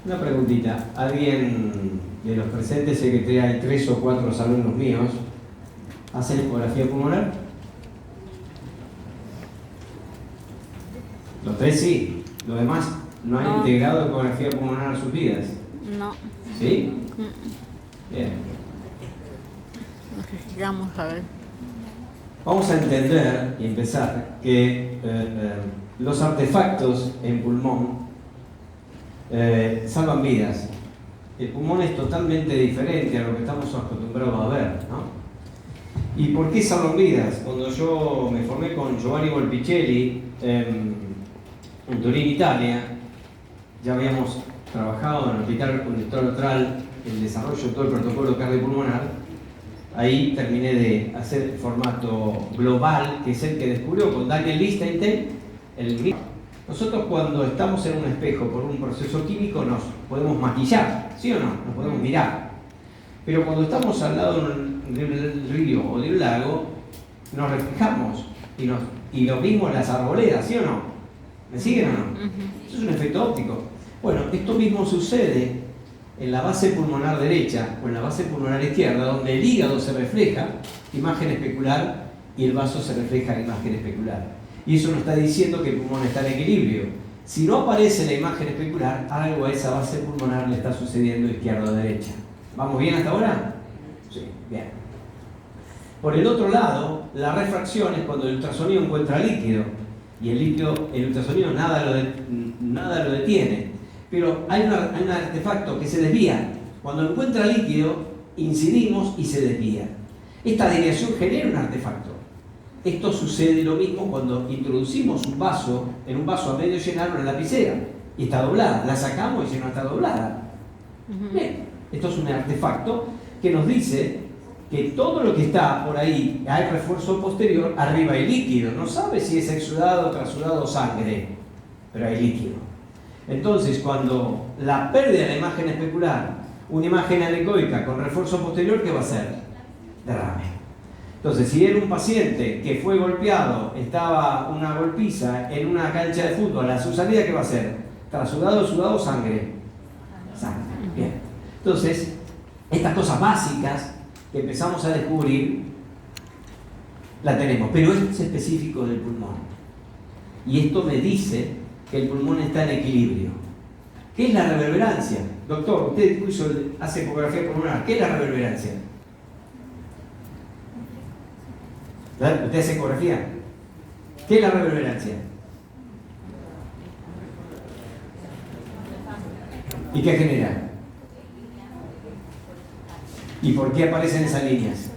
Una preguntita. ¿Alguien de los presentes, sé que hay 3 o 4 alumnos míos, hacen ecografía pulmonar? Los 3 sí. Los demás no han integrado ecografía pulmonar a sus vidas. No. ¿Sí? Bien. Vamos a ver. Vamos a entender y empezar que los artefactos en pulmón salvan vidas. El pulmón es totalmente diferente a lo que estamos acostumbrados a ver, ¿no? ¿Y por qué salvan vidas? Cuando yo me formé con Giovanni Volpicelli en Turín, Italia, ya habíamos trabajado en el Hospital Universitario el desarrollo de todo el protocolo cardiopulmonar. Ahí terminé de hacer el formato global, que es el que descubrió con Daniel Lichtenstein el grip. Nosotros cuando estamos en un espejo por un proceso químico nos podemos maquillar, ¿sí o no? Nos podemos mirar. Pero cuando estamos al lado de un río o de un lago, nos reflejamos y lo mismo en las arboledas, ¿sí o no? ¿Me siguen o no? Eso es un efecto óptico. Bueno, esto mismo sucede en la base pulmonar derecha o en la base pulmonar izquierda, donde el hígado se refleja, imagen especular, y el vaso se refleja, imagen especular. Y eso nos está diciendo que el pulmón está en equilibrio. Si no aparece la imagen especular, algo a esa base pulmonar le está sucediendo izquierda o derecha. ¿Vamos bien hasta ahora? Sí, bien. Por el otro lado, la refracción es cuando el ultrasonido encuentra líquido, y el ultrasonido nada lo detiene. Pero hay un artefacto que se desvía. Cuando encuentra líquido, incidimos y se desvía. Esta desviación genera un artefacto. Esto sucede lo mismo cuando introducimos un vaso a medio llenar una lapicera y está doblada. La sacamos y ya no está doblada. Bien, esto es un artefacto que nos dice que todo lo que está por ahí, hay refuerzo posterior, arriba hay líquido. No sabe si es exudado, trasudado o sangre, pero hay líquido. Entonces, cuando la pérdida de la imagen especular, una imagen anecoica con refuerzo posterior, ¿qué va a hacer? Derrame. Entonces, si era un paciente que fue golpeado, estaba una golpiza en una cancha de fútbol, a su salida, ¿qué va a hacer? ¿Trasudado, sudado o sangre? Sangre. Bien. Entonces, estas cosas básicas que empezamos a descubrir, la tenemos. Pero esto es específico del pulmón. Y esto me dice que el pulmón está en equilibrio. ¿Qué es la reverberancia? Doctor, usted hace ecografía pulmonar. ¿Qué es la reverberancia? ¿Usted hace ecografía? ¿Qué es la reverberancia? ¿Y qué genera? ¿Y por qué aparecen esas líneas?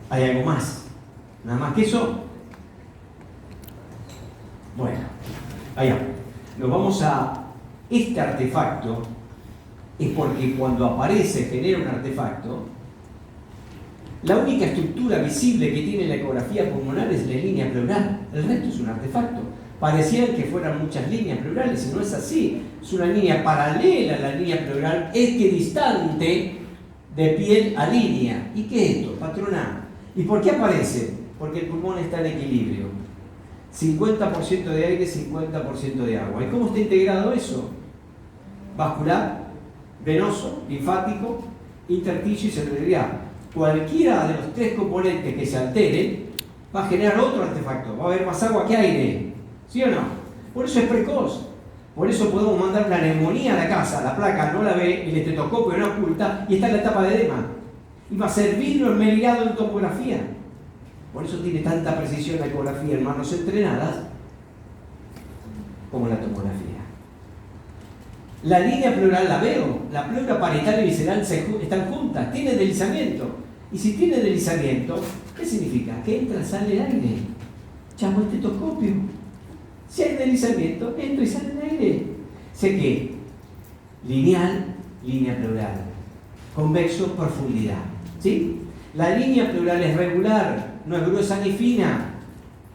¿Hay algo más? ¿Nada más que eso? Bueno, allá. Nos vamos a este artefacto, es porque cuando aparece, genera un artefacto, la única estructura visible que tiene la ecografía pulmonar es la línea pleural. El resto es un artefacto. Parecían que fueran muchas líneas pleurales y no es así. Es una línea paralela a la línea pleural, equidistante de piel a línea. ¿Y qué es esto? Patrón A. ¿Y por qué aparece? Porque el pulmón está en equilibrio. 50% de aire, 50% de agua. ¿Y cómo está integrado eso? Vascular, venoso, linfático, intersticio y cerebral. Cualquiera de los 3 componentes que se alteren va a generar otro artefacto. Va a haber más agua que aire. ¿Sí o no? Por eso es precoz. Por eso podemos mandar una neumonía a la casa. La placa no la ve, el estetoscopio no oculta y está en la etapa de edema. Y va a servirlo en mediado en tomografía. Por eso tiene tanta precisión la ecografía en manos entrenadas como la tomografía. La línea pleural la veo, la pleura parietal y visceral están juntas, tiene deslizamiento. Y si tiene deslizamiento, ¿qué significa? Que entra y sale el aire. Llamo estetoscopio. Si hay deslizamiento, entra y sale el aire. Sé que lineal, línea pleural. Convexo, profundidad. ¿Sí? La línea pleural es regular, no es gruesa ni fina.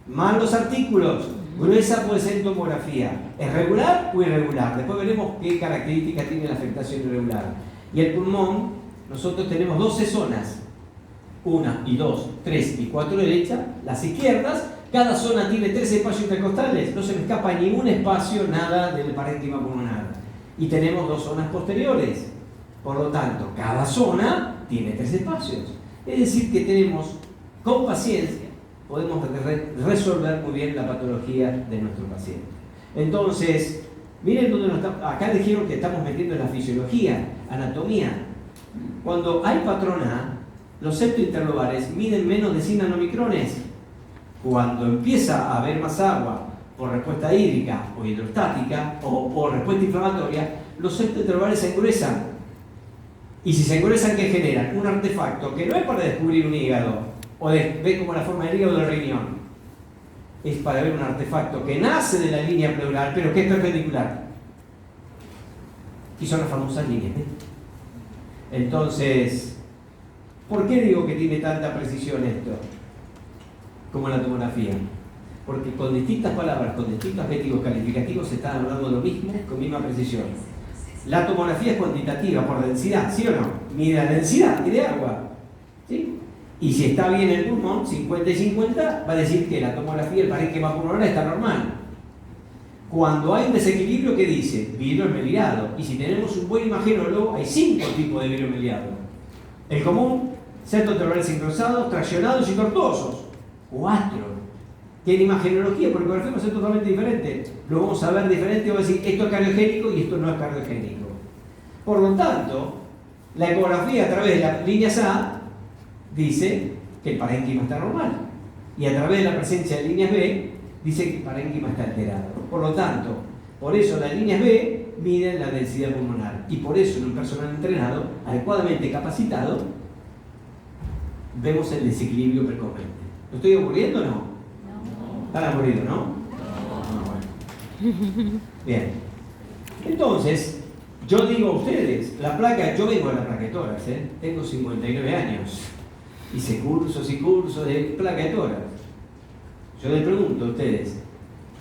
Más los artículos. Gruesa puede ser en tomografía. ¿Es regular o irregular? Después veremos qué características tiene la afectación irregular. Y el pulmón, nosotros tenemos 12 zonas. 1 y 2, 3 y 4 derechas, las izquierdas, Cada zona tiene 13 espacios intercostales, no se me escapa ningún espacio, nada del parénquima pulmonar. Y tenemos 2 zonas posteriores. Por lo tanto, cada zona tiene 3 espacios. Es decir, que tenemos, con paciencia, podemos resolver muy bien la patología de nuestro paciente. Entonces, miren dónde acá dijeron que estamos metiendo en la fisiología, anatomía. Cuando hay patrón A, los septos interlobales miden menos de 100 nanomicrones. Cuando empieza a haber más agua por respuesta hídrica o hidrostática o respuesta inflamatoria, los septos interlobales se engruesan. Y si se engruesan, ¿qué generan? Un artefacto que no es para descubrir un hígado o ver como la forma del hígado del riñón. Es para ver un artefacto que nace de la línea pleural, pero que es perpendicular. Y son las famosas líneas B. Entonces, ¿por qué digo que tiene tanta precisión esto? Como la tomografía. Porque con distintas palabras, con distintos adjetivos calificativos, se está hablando de lo mismo con misma precisión. La tomografía es cuantitativa por densidad, ¿sí o no? Mide la densidad y de agua, ¿sí? Y si está bien el pulmón, 50 y 50, va a decir que la tomografía, el parénquima pulmonar está normal. Cuando hay un desequilibrio, ¿qué dice? Vidrio esmeriado. Y si tenemos un buen imagenólogo, hay 5 tipos de vidrio esmeriado. El común, septos interlobales sincronizados, traccionados y tortuosos. 4. Que en imagenología, porque ecografía es totalmente diferente. Lo vamos a ver diferente, vamos a decir, esto es cardiogénico y esto no es cardiogénico. Por lo tanto, la ecografía a través de las líneas A dice que el parénquima está normal. Y a través de la presencia de líneas B, dice que el parénquima está alterado. Por lo tanto, por eso las líneas B miden la densidad pulmonar. Y por eso en un personal entrenado, adecuadamente capacitado, vemos el desequilibrio precocemente. ¿Lo estoy aburriendo o no? ¿Están aburridos, no? Bueno. Bien. Entonces, yo digo a ustedes, la placa, yo vengo de la placa de tórax, tengo 59 años. Hice cursos y cursos de placa de tórax. Yo les pregunto a ustedes,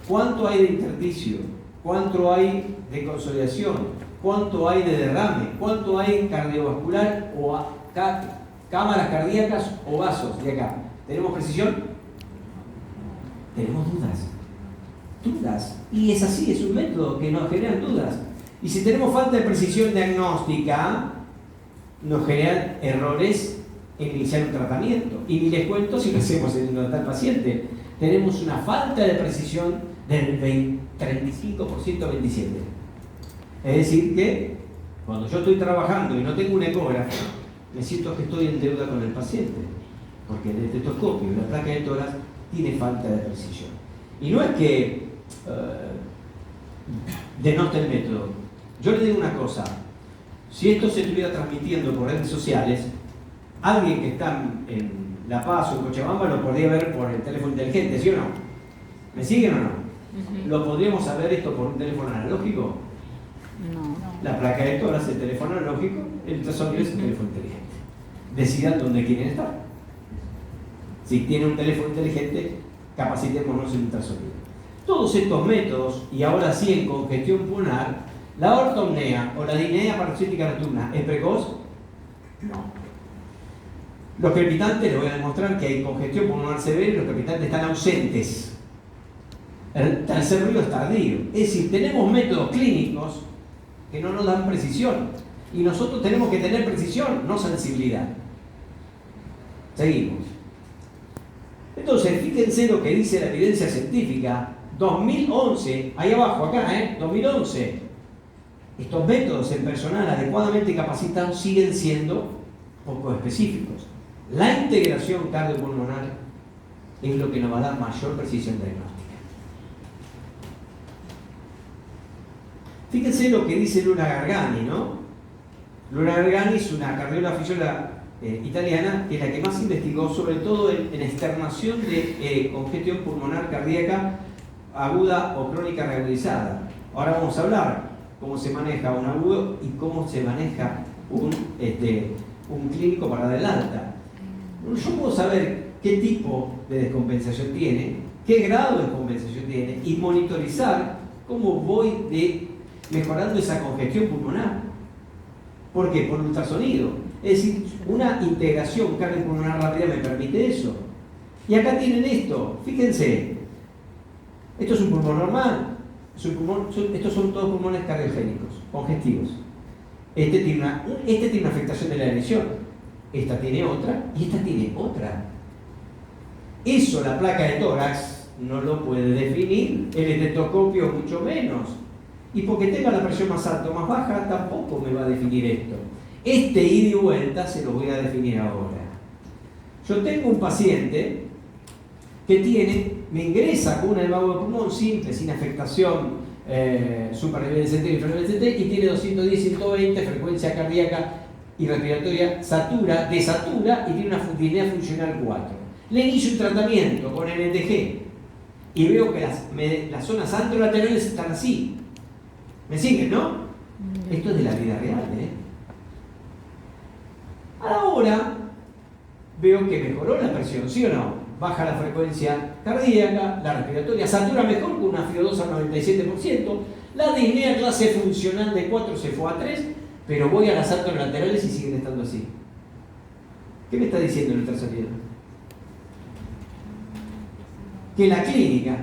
¿cuánto hay de intersticio? ¿Cuánto hay de consolidación? ¿Cuánto hay de derrame? ¿Cuánto hay cardiovascular o cámaras cardíacas o vasos de acá? ¿Tenemos precisión? Tenemos dudas. Y es así, es un método que nos genera dudas. Y si tenemos falta de precisión diagnóstica, nos generan errores en iniciar un tratamiento. Y ni les cuento si lo hacemos en un tal paciente. Tenemos una falta de precisión del 35%, 27%. Es decir que cuando yo estoy trabajando y no tengo un ecógrafo, me siento que estoy en deuda con el paciente. Porque el estetoscopio y la placa de tórax tiene falta de precisión. Y no es que denote el método. Yo le digo una cosa, si esto se estuviera transmitiendo por redes sociales, alguien que está en La Paz o en Cochabamba lo podría ver por el teléfono inteligente, ¿sí o no? ¿Me siguen o no? ¿Lo podríamos saber esto por un teléfono analógico? No. La placa de tórax, el teléfono analógico, el ultrasonido es el teléfono inteligente. Decidan dónde quieren estar. Si tiene un teléfono inteligente, capacitémonos en ultrasonido. Todos estos métodos, y ahora sí en congestión pulmonar, la ortopnea o la dinea paroxística nocturna, ¿es precoz? No. Los crepitantes, les voy a demostrar que hay congestión pulmonar severa y los crepitantes están ausentes. El tercer ruido es tardío. Es decir, tenemos métodos clínicos que no nos dan precisión. Y nosotros tenemos que tener precisión, no sensibilidad. Seguimos. Entonces, fíjense lo que dice la evidencia científica. 2011, ahí abajo, acá, 2011. Estos métodos en personal adecuadamente capacitados siguen siendo poco específicos. La integración cardiopulmonar es lo que nos va a dar mayor precisión diagnóstica. Fíjense lo que dice Luna Gargani, ¿no? Luna Gargani es una cardióloga fisióloga italiana, que es la que más investigó, sobre todo en externación de congestión pulmonar cardíaca aguda o crónica reagudizada. Ahora vamos a hablar cómo se maneja un agudo y cómo se maneja un clínico para del alta. Yo puedo saber qué tipo de descompensación tiene, qué grado de descompensación tiene y monitorizar cómo voy mejorando esa congestión pulmonar. ¿Por qué? Por ultrasonido. Es decir, una integración cardiopulmonar rápida me permite eso. Y acá tienen esto, fíjense, esto es un pulmón normal, estos son todos pulmones cardiogénicos, congestivos. Este tiene una afectación de la erección, esta tiene otra y esta tiene otra. Eso la placa de tórax no lo puede definir, el estetoscopio mucho menos. Y porque tenga la presión más alta o más baja, tampoco me va a definir esto. Este ida y vuelta se lo voy a definir ahora. Yo tengo un paciente que me ingresa con una embolia de pulmón simple, sin afectación suprarrevescente y infrarrevescente, y tiene 210, 120, frecuencia cardíaca y respiratoria, desatura y tiene una disnea funcional 4. Le inicio un tratamiento con NTG y veo que las zonas anterolaterales están así. ¿Me siguen, no? Esto es de la vida real, Ahora veo que mejoró la presión, ¿sí o no? Baja la frecuencia cardíaca, la respiratoria, satura mejor con una FiO2 al 97%, la disnea clase funcional de 4 se fue a 3, pero voy a las anterolaterales y siguen estando así. ¿Qué me está diciendo el ultrasonido? Que la clínica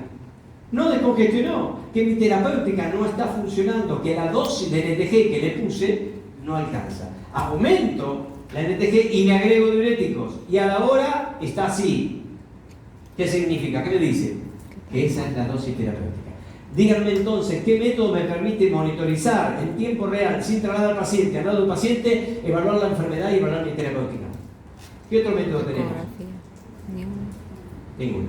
no descongestionó, que mi terapéutica no está funcionando, que la dosis de NTG que le puse no alcanza. Aumento la NTG y me agrego diuréticos, y a la hora está así. ¿Qué significa? ¿Qué me dice? Que esa es la dosis terapéutica. Díganme entonces, ¿qué método me permite monitorizar en tiempo real, sin trasladar al paciente, al lado del paciente, evaluar la enfermedad y evaluar mi terapéutica? ¿Qué otro método tenemos? Ninguno.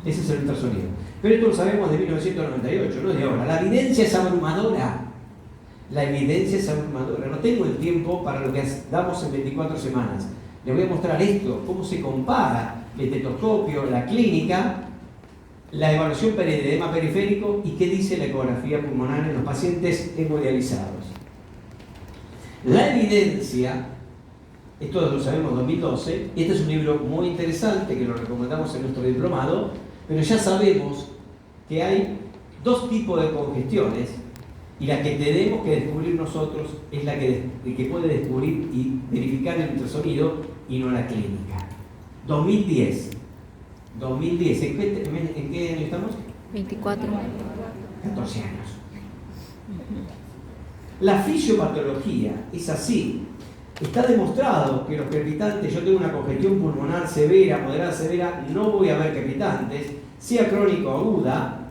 Ese es el ultrasonido. Pero esto lo sabemos de 1998, no de ahora. La evidencia es abrumadora. La evidencia es abrumadora. No tengo el tiempo para lo que damos en 24 semanas. Les voy a mostrar esto, cómo se compara el estetoscopio, la clínica, la evaluación de edema periférico y qué dice la ecografía pulmonar en los pacientes hemodializados. La evidencia, esto lo sabemos en 2012, y este es un libro muy interesante que lo recomendamos en nuestro diplomado, pero ya sabemos que hay dos tipos de congestiones y la que tenemos que descubrir nosotros es la que puede descubrir y verificar el ultrasonido y no la clínica. 2010. ¿En qué año estamos? 24. 14 años. La fisiopatología es así. Está demostrado que los crepitantes, yo tengo una congestión pulmonar severa, moderada, severa, no voy a ver crepitantes, sea crónico o aguda,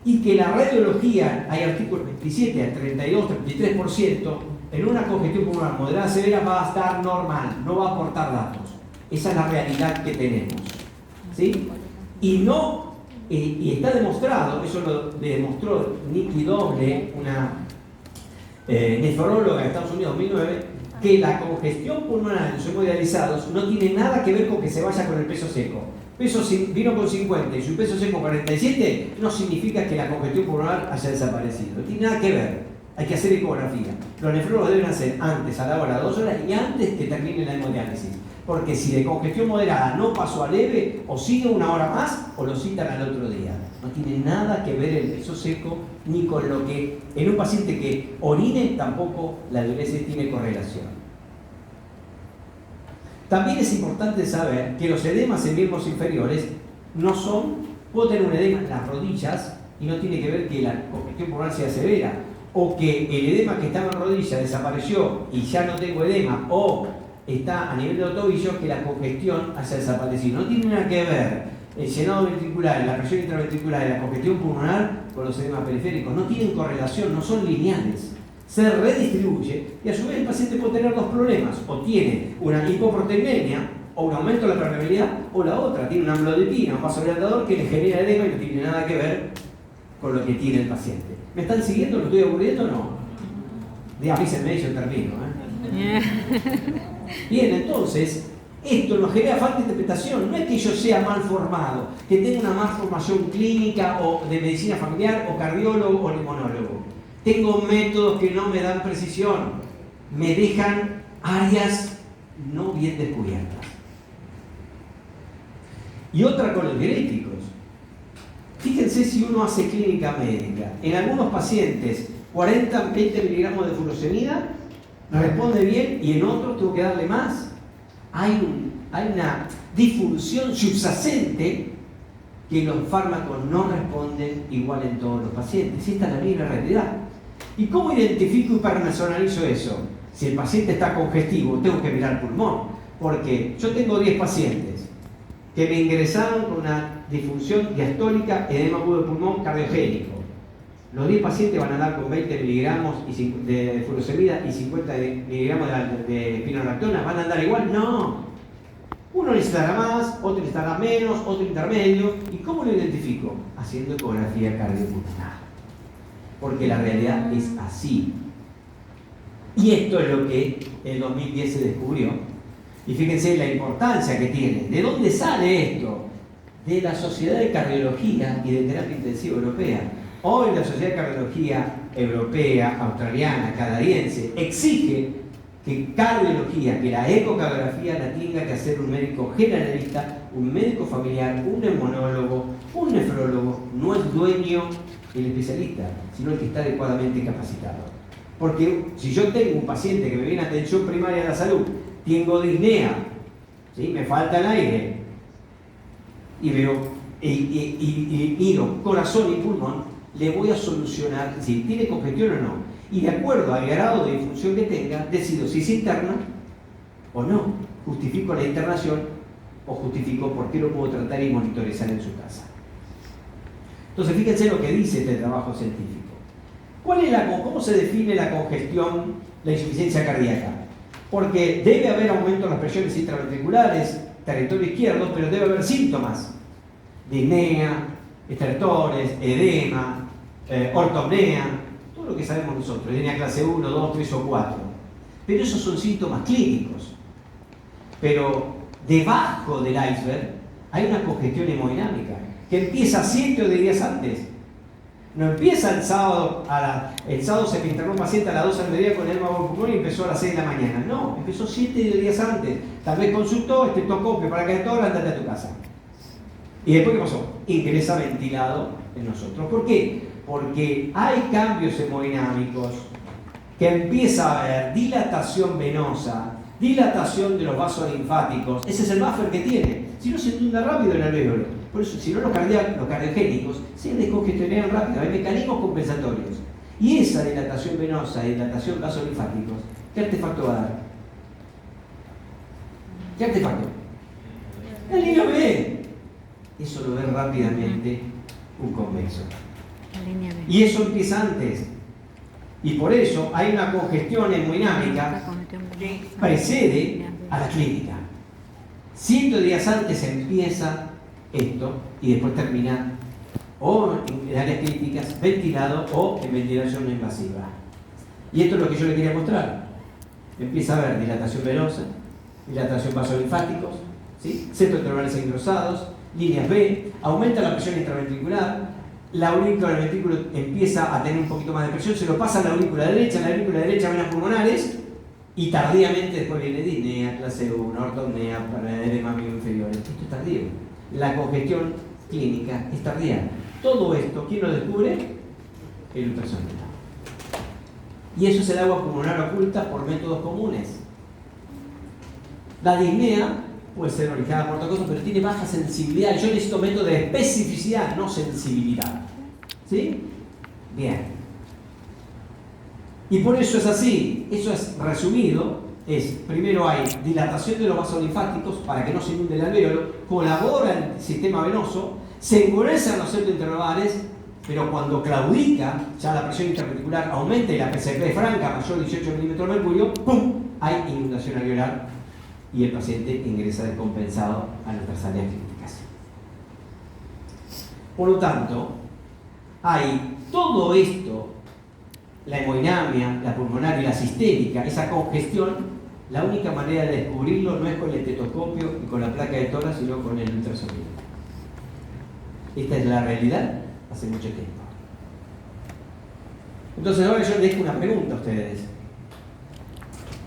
y que la radiología, hay artículos 27 al 32, 33%, en una congestión pulmonar moderada, severa va a estar normal, no va a aportar datos. Esa es la realidad que tenemos. ¿Sí? Y está demostrado, eso lo demostró Nikki Doble, una nefróloga de Estados Unidos en 2009, que la congestión pulmonar en los hemodializados no tiene nada que ver con que se vaya con el peso seco. Vino con 50 y su peso seco 47, no significa que la congestión pulmonar haya desaparecido. No tiene nada que ver. Hay que hacer ecografía. Los nefrólogos deben hacer antes, a la hora, 2 horas y antes que termine la hemodiálisis. Porque si de congestión moderada no pasó a leve, o sigue una hora más o lo citan al otro día. No tiene nada que ver el peso seco ni con lo que en un paciente que orine tampoco la diuresis tiene correlación. También es importante saber que los edemas en miembros inferiores no son, puedo tener un edema en las rodillas y no tiene que ver que la congestión pulmonar sea severa, o que el edema que estaba en rodilla desapareció y ya no tengo edema, o está a nivel de los tobillos que la congestión haya desaparecido. No tiene nada que ver el llenado ventricular, la presión intraventricular y la congestión pulmonar con los edemas periféricos. No tienen correlación, no son lineales. Se redistribuye y a su vez el paciente puede tener dos problemas. O tiene una hipoproteinemia o un aumento de la permeabilidad, o la otra, tiene una amlodipina, un vasodilatador que le genera edema y no tiene nada que ver con lo que tiene el paciente. ¿Me están siguiendo? ¿Lo estoy aburriendo o no? Avísenme y yo termino. Bien, entonces, esto nos genera falta de interpretación. No es que yo sea mal formado, que tenga una mal formación clínica o de medicina familiar o cardiólogo o neumonólogo. Tengo métodos que no me dan precisión, me dejan áreas no bien descubiertas. Y otra con los diuréticos. Fíjense si uno hace clínica médica. En algunos pacientes, 40-20 miligramos de furosemida responde bien y en otros tengo que darle más. Hay hay una disfunción subyacente que los fármacos no responden igual en todos los pacientes. Esta es la misma realidad. ¿Y cómo identifico y personalizo eso? Si el paciente está congestivo, tengo que mirar el pulmón. Porque yo tengo 10 pacientes que me ingresaron con una disfunción diastólica, edema agudo de pulmón cardiogénico. Los 10 pacientes van a dar con 20 miligramos de furosemida y 50 miligramos de spironolactona. ¿Van a andar igual? No. Uno necesitará más, otro necesitará menos, otro intermedio. ¿Y cómo lo identifico? Haciendo ecografía cardiopulmonar. Porque la realidad es así. Y esto es lo que en 2010 se descubrió. Y fíjense la importancia que tiene. ¿De dónde sale esto? De la Sociedad de Cardiología y de Terapia Intensiva Europea. Hoy la Sociedad de Cardiología Europea, australiana, canadiense, exige que cardiología, que la ecocardiografía la tenga que hacer un médico generalista, un médico familiar, un neumonólogo, un nefrólogo. No es dueño el especialista, sino el que está adecuadamente capacitado. Porque si yo tengo un paciente que me viene a atención primaria de la salud, tengo disnea, ¿sí? Me falta el aire, y veo miro corazón y pulmón, le voy a solucionar si tiene congestión o no. Y de acuerdo al grado de disfunción que tenga, decido si es interna o no. Justifico la internación o justifico por qué lo puedo tratar y monitorizar en su casa. Entonces, fíjense lo que dice este trabajo científico. ¿Cómo se define la congestión, la insuficiencia cardíaca? Porque debe haber aumento en las presiones intraventriculares, territorio izquierdo, pero debe haber síntomas. Disnea, estertores, edema, ortopnea, todo lo que sabemos nosotros, disnea clase 1, 2, 3 o 4. Pero esos son síntomas clínicos. Pero debajo del iceberg hay una congestión hemodinámica que empieza 7 o 10 días antes. No empieza el sábado, el sábado se me internó un paciente a las 12 del mediodía con edema agudo de pulmón y empezó a las 6 de la mañana. No, empezó 7 días antes. Tal vez consultó, tocó, que para que todo, andate a tu casa. ¿Y después qué pasó? Ingresa ventilado en nosotros. ¿Por qué? Porque hay cambios hemodinámicos que empieza a haber dilatación venosa, dilatación de los vasos linfáticos. Ese es el buffer que tiene. Si no, se inunda rápido el alvéolo. Por eso, si no, los cardiogénicos se descongestionan rápido. Hay mecanismos compensatorios. Y esa dilatación venosa, dilatación de vasos linfáticos, ¿qué artefacto va a dar? ¿Qué artefacto? El niño B. Eso lo ve rápidamente un convexo. Y eso empieza antes. Y por eso hay una congestión hemodinámica que precede a la clínica. 100 días antes empieza esto y después termina o en áreas críticas, ventilado o en ventilación no invasiva. Y esto es lo que yo le quería mostrar. Empieza a haber dilatación venosa, dilatación vasolinfáticos, ¿sí? Centros terminales engrosados, líneas B, aumenta la presión intraventricular, la aurícula del ventrículo empieza a tener un poquito más de presión, se lo pasa a la aurícula derecha, venas pulmonares, y tardíamente después viene disnea, clase 1, ortopnea, edema inferior. Esto es tardío. La congestión clínica es tardía. Todo esto, ¿quién lo descubre? El ultrasonido. Y eso es el agua pulmonar oculta por métodos comunes. La disnea puede ser originada por otra cosa, pero tiene baja sensibilidad. Yo necesito método de especificidad, no sensibilidad. ¿Sí? Bien. Y por eso es así. Eso es resumido. Primero hay dilatación de los vasos linfáticos para que no se inunde el alvéolo, colabora el sistema venoso, se engruesan los septos internodales, pero cuando claudica, ya la presión interventricular aumenta y la PCP es franca, mayor de 18 milímetros de mercurio, ¡pum!, hay inundación alveolar y el paciente ingresa descompensado a nuestras áreas críticas. Por lo tanto, hay todo esto, la hemodinamia, la pulmonar y la sistémica, esa congestión. La única manera de descubrirlo no es con el estetoscopio y con la placa de tórax, sino con el ultrasonido. Esta es la realidad hace mucho tiempo. Entonces ahora yo les dejo una pregunta a ustedes.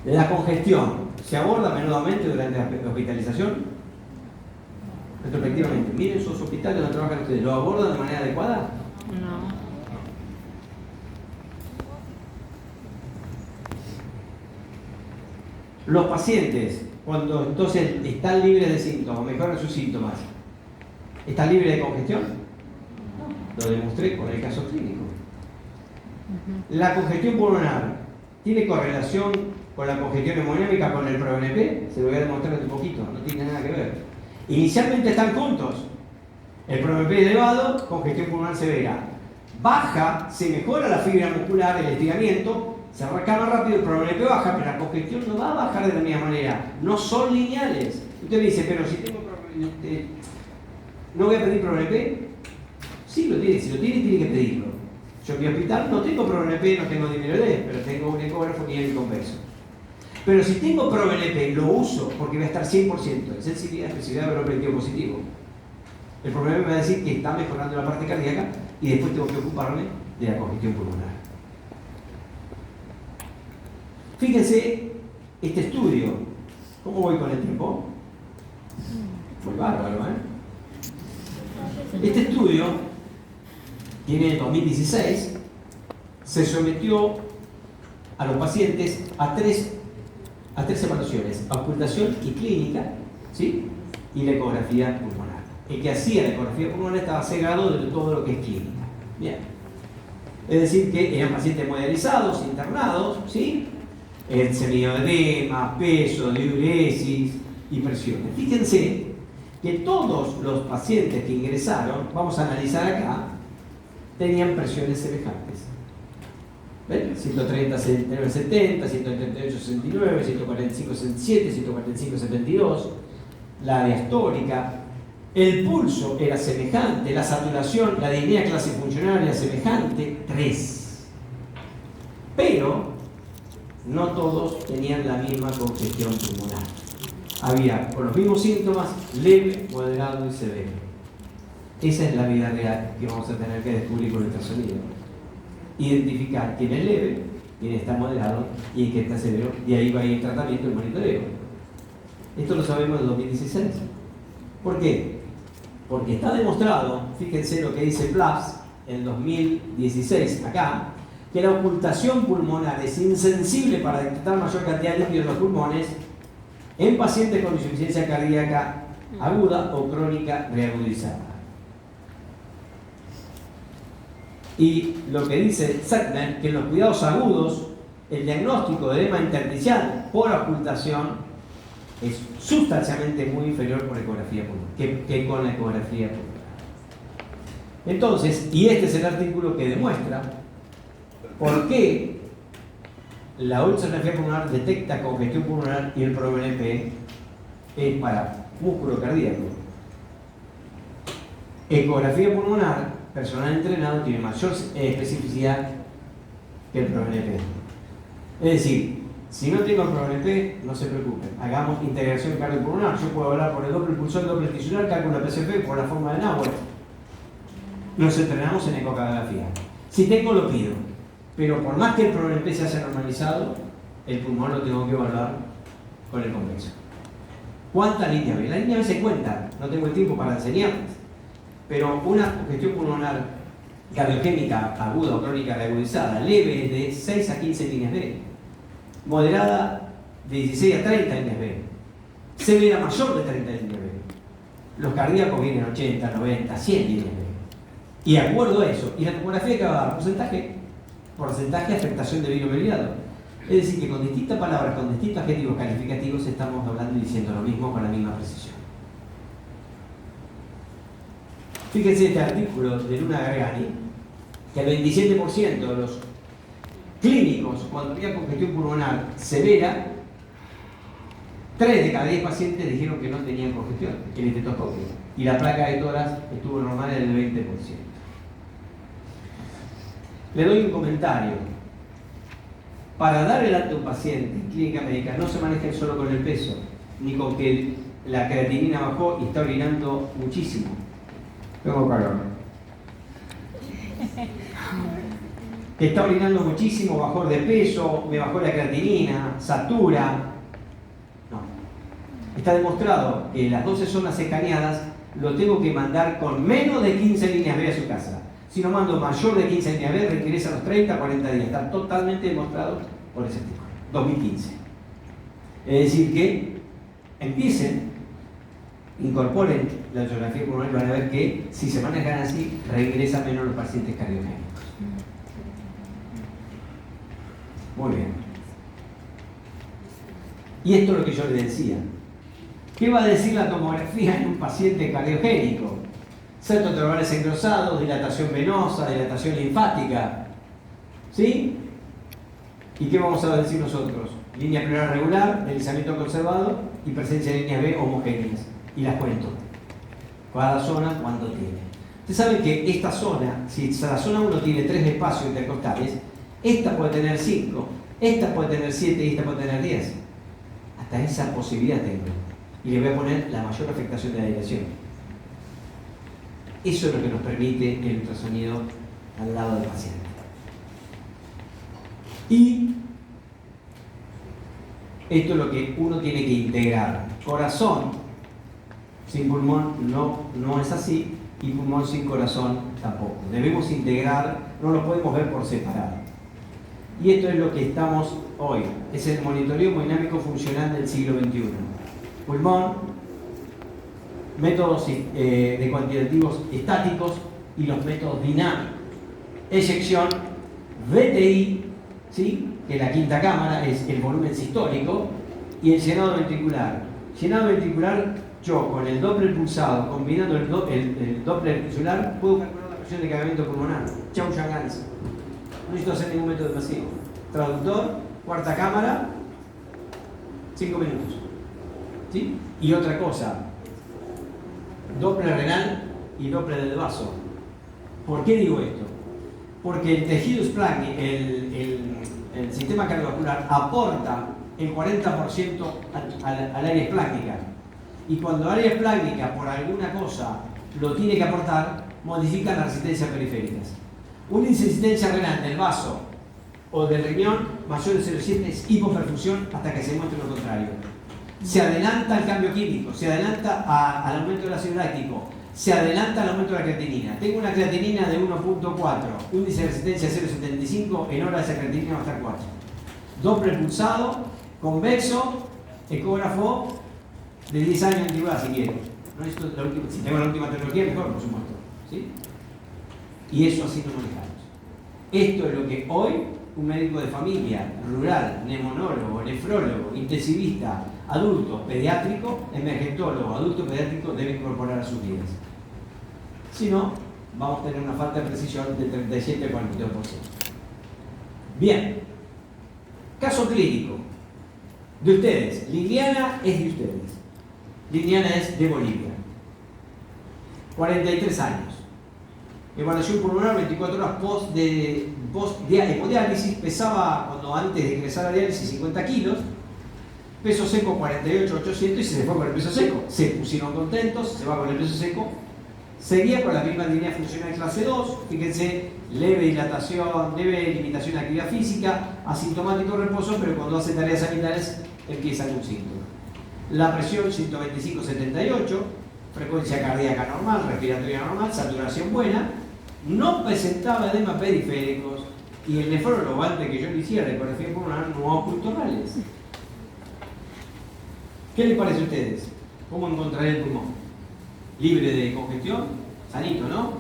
¿La congestión se aborda menudamente durante la hospitalización? Retrospectivamente, miren sus hospitales donde trabajan ustedes. ¿Lo abordan de manera adecuada? No. Los pacientes cuando entonces están libres de síntomas, mejoran sus síntomas, ¿están libres de congestión? No, lo demostré con el caso clínico. La congestión pulmonar tiene correlación con la congestión hemodinámica con el ProNP, se lo voy a demostrar un poquito, no tiene nada que ver. Inicialmente están juntos. El ProNP elevado, congestión pulmonar severa. Baja, se mejora la fibra muscular, el estiramiento, se arranca más rápido, el ProNP baja, pero la congestión no va a bajar de la misma manera. No son lineales. Usted me dice, pero si tengo ProNP, ¿no voy a pedir ProNP? Sí, lo tiene, si lo tiene, tiene que pedirlo. Yo en mi hospital no tengo ProNP, no tengo DMLD, pero tengo un ecógrafo nivel convexo. Pero si tengo ProNP, lo uso porque va a estar 100% en sensibilidad, especificidad, valor predictivo positivo. El problema me va a decir que está mejorando la parte cardíaca y después tengo que ocuparme de la congestión pulmonar. Fíjense este estudio. ¿Cómo voy con el tiempo? Muy bárbaro, ¿eh? Este estudio tiene 2016, se sometió a los pacientes a tres evaluaciones: ocultación y clínica, ¿sí? Y la ecografía pulmonar. El que hacía la ecografía pulmonar estaba cegado de todo lo que es clínica. Bien. Es decir, que eran pacientes modelizados, internados, ¿sí? Semiodema, peso, diuresis y presiones. Fíjense que todos los pacientes que ingresaron, vamos a analizar acá, tenían presiones semejantes. ¿Ven? 130, 70, 138, 69, 145, 67, 145, 72. La diastólica. El pulso era semejante, la saturación, la disnea clase funcional era semejante, 3. Pero no todos tenían la misma congestión pulmonar. Había con los mismos síntomas, leve, moderado y severo. Esa es la vida real que vamos a tener que descubrir con ultrasonido. Identificar quién es leve, quién está moderado y quién está severo, y ahí va a ir el tratamiento y el monitoreo. Esto lo sabemos en 2016. ¿Por qué? Porque está demostrado, fíjense lo que dice PLABS en 2016 acá, que la ocultación pulmonar es insensible para detectar mayor cantidad de líquido en los pulmones en pacientes con insuficiencia cardíaca aguda o crónica reagudizada. Y lo que dice Zettner, que en los cuidados agudos, el diagnóstico de edema intersticial por ocultación es sustancialmente muy inferior por ecografía pulmonar, que con la ecografía pulmonar. Entonces, y este es el artículo que demuestra por qué la ultrasonografía pulmonar detecta congestión pulmonar y el ProNP es para músculo cardíaco. Ecografía pulmonar, personal entrenado, tiene mayor especificidad que el ProNP. Es decir, si no tengo el ProNP, no se preocupen, hagamos integración cardiopulmonar. Yo puedo hablar por el doble pulsón, doble tisular, cálculo PCP por la forma de Nahuel. Nos entrenamos en ecocardiografía. Si tengo, lo pido. Pero por más que el ProNP se haya normalizado, el pulmón lo tengo que evaluar con el convexo. ¿Cuántas líneas B? Las líneas B se cuentan, no tengo el tiempo para enseñarles. Pero una congestión pulmonar cardiogénica aguda o crónica reagudizada leve es de 6 a 15 líneas B. Moderada de 16 a 30 líneas B. Severa mayor de 30 líneas B. Los cardíacos vienen 80, 90, 100 líneas B. Y de acuerdo a eso, y la tomografía que va a dar porcentaje de afectación de virus mediado. Es decir, que con distintas palabras, con distintos adjetivos calificativos, estamos hablando y diciendo lo mismo con la misma precisión. Fíjense este artículo de Luna Gargani, que el 27% de los clínicos, cuando había congestión pulmonar severa, 3 de cada 10 pacientes dijeron que no tenían congestión, el estetoscopio, y la placa de tórax estuvo normal en el 20%. Le doy un comentario. Para dar el alta a un paciente en clínica médica no se maneja solo con el peso, ni con que la creatinina bajó y está orinando muchísimo. Tengo calor. Que está orinando muchísimo, bajó de peso, me bajó la creatinina, satura. No. Está demostrado que las 12 zonas escaneadas lo tengo que mandar con menos de 15 líneas B a su casa. Si no mando mayor de 15 líneas B, regresa a los 30, 40 días. Está totalmente demostrado por ese artículo. 2015. Es decir que empiecen, incorporen la angiografía pulmonar y van a ver que si se manejan así, regresan menos los pacientes cardiogénicos. Muy bien. Y esto es lo que yo le decía. ¿Qué va a decir la tomografía en un paciente cardiogénico? Septos atriales engrosados, dilatación venosa, dilatación linfática. ¿Sí? ¿Y qué vamos a decir nosotros? Línea pleural regular, deslizamiento conservado y presencia de líneas B homogéneas. Y las cuento. Cada zona, ¿cuánto tiene? Ustedes saben que esta zona, si la zona 1 tiene 3 espacios intercostales, esta puede tener 5, esta puede tener 7 y esta puede tener 10. Hasta esa posibilidad tengo. Y le voy a poner la mayor afectación de la dilatación. Eso es lo que nos permite el ultrasonido al lado del paciente. Y esto es lo que uno tiene que integrar. Corazón sin pulmón no es así, y pulmón sin corazón tampoco. Debemos integrar, no lo podemos ver por separado. Y esto es lo que estamos hoy. Es el monitoreo hemodinámico funcional del siglo XXI. Pulmón, métodos de cuantitativos estáticos y los métodos dinámicos. Eyección, VTI, ¿sí? Que la quinta cámara es el volumen sistólico, y el llenado ventricular. Llenado ventricular, yo con el Doppler pulsado, combinando el Doppler tisular, puedo calcular la presión de cargamento pulmonar. Chau, changanza. No necesito hacer ningún método masivo. Traductor, cuarta cámara, 5 minutos. ¿Sí? Y otra cosa, Doppler renal y Doppler del vaso. ¿Por qué digo esto? Porque el tejido splanchnic, el sistema cardiovascular, aporta el 40% al área esplácnica. Y cuando el área esplácnica, por alguna cosa, lo tiene que aportar, modifica las resistencias periféricas. Una insuficiencia renal del vaso o del riñón mayor de 0,7 es hipoperfusión hasta que se muestre lo contrario. Se adelanta al cambio químico, se adelanta al aumento del ácido láctico, se adelanta al aumento de la creatinina. Tengo una creatinina de 1.4, índice de resistencia 0,75, en hora esa creatinina va a estar 4. Doppler pulsado, convexo, ecógrafo de 10 años de antigüedad si quiero. No necesito la última, si tengo la última tecnología, mejor, por supuesto. ¿Sí? Y eso así lo manejamos. Esto es lo que hoy un médico de familia, rural, neumonólogo, nefrólogo, intensivista, adulto, pediátrico, emergentólogo, adulto pediátrico debe incorporar a sus vidas. Si no, vamos a tener una falta de precisión del 37 al 42%. Bien. Caso clínico. De ustedes. Liliana es de ustedes. Liliana es de Bolivia. 43 años. Evaluación pulmonar 24 horas post hemodiálisis. Pesaba, cuando antes de ingresar a diálisis, 50 kilos. Peso seco 48.800 y se fue con el peso seco. Se pusieron contentos, se va con el peso seco. Seguía con la misma línea funcional clase 2. Fíjense, leve dilatación, leve limitación de actividad física, asintomático reposo, pero cuando hace tareas sanitarias empieza algún síntoma. La presión 125/78, frecuencia cardíaca normal, respiratoria normal, saturación buena. No presentaba edemas periféricos y el nefrólogo, antes que yo le hiciera ecografía pulmonar, no ocultorales. ¿Qué les parece a ustedes? ¿Cómo encontraré el pulmón? Libre de congestión, sanito, ¿no?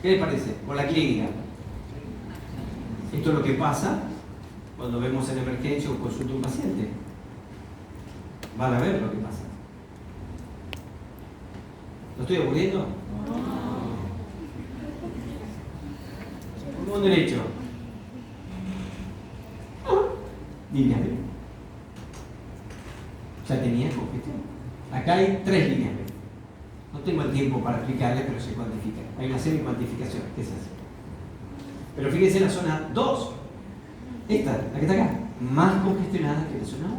¿Qué les parece? Por la clínica. Esto es lo que pasa cuando vemos en emergencia o consulta a un paciente. Van a ver lo que pasa. ¿Lo estoy aburriendo? No. Pulmón derecho. Línea B. Ya tenía congestión. Acá hay 3 líneas B. No tengo el tiempo para explicarles, pero se cuantifica. Hay una semi-cuantificación, ¿qué es eso? Pero fíjense en la zona 2, esta, la que está acá, más congestionada que la zona 1.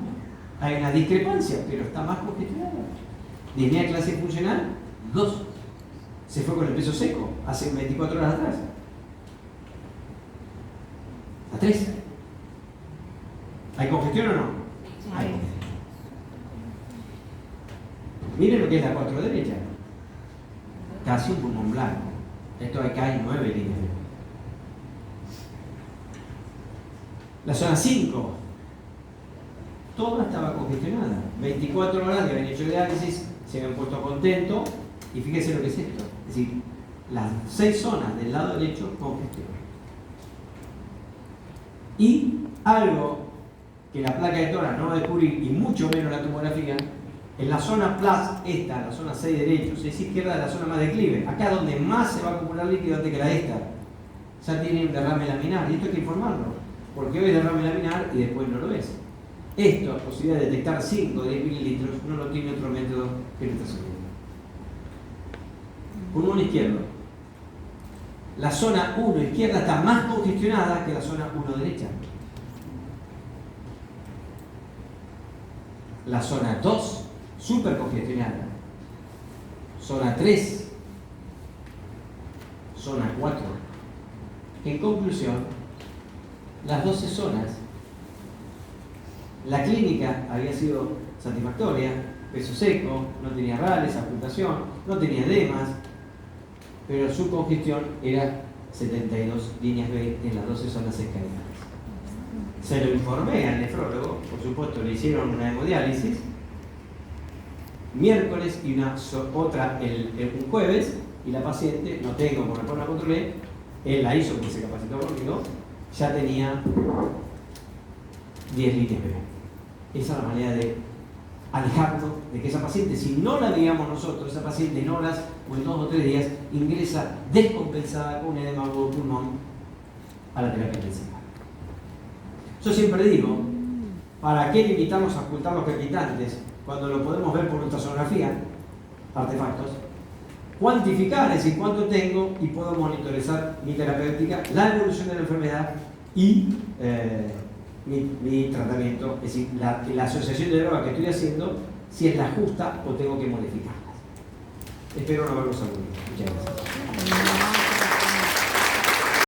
Hay una discrepancia, pero está más congestionada. Línea de clase funcional, 2. Se fue con el peso seco, hace 24 horas atrás. A 3. ¿Hay congestión o no? Hay congestión. Miren lo que es la 4 derecha. Casi un pulmón blanco. Esto acá hay 9 líneas. La zona 5. toda estaba congestionada. 24 horas de habían hecho diálisis, se habían puesto contentos, y fíjese lo que es esto. Es decir, las 6 zonas del lado derecho congestionadas. Y algo que la placa de tórax no va a descubrir, y mucho menos la tomografía, en la zona plus, la zona 6 derecho, 6 izquierda, es la zona más declive. Acá donde más se va a acumular líquido antes que la esta. Ya tiene un derrame laminar, y esto hay que informarlo, porque hoy es derrame laminar y después no lo es. Esto, posibilidad de detectar 5 o 10 mililitros, no lo tiene otro método que el ultrasonido. Pulmón izquierdo. La zona 1 izquierda está más congestionada que la zona 1 derecha. La zona 2, súper congestionada. Zona 3. Zona 4. En conclusión, las 12 zonas, la clínica había sido satisfactoria, peso seco, no tenía rales, ocultación, no tenía edemas, pero su congestión era 72 líneas B en las 12 zonas escalenadas. Se lo informé al nefrólogo, por supuesto le hicieron una hemodiálisis, miércoles y otra un jueves, y la paciente, no tengo porque después la controlé, él la hizo porque se capacitó conmigo, ya tenía 10 líneas B. Esa es la manera de alejarnos de que esa paciente, si no la digamos nosotros, esa paciente en horas o en 2 o 3 días ingresa descompensada con un edema agudo de pulmón a la terapia intensiva. Yo siempre digo, ¿para qué limitamos a ocultar los crepitantes cuando lo podemos ver por ultrasonografía, artefactos? Cuantificar, es decir, cuánto tengo, y puedo monitorizar mi terapéutica, la evolución de la enfermedad y mi tratamiento, es decir, la asociación de drogas que estoy haciendo, si es la justa o tengo que modificarlas. Espero no haberlos aburrido. Muchas gracias.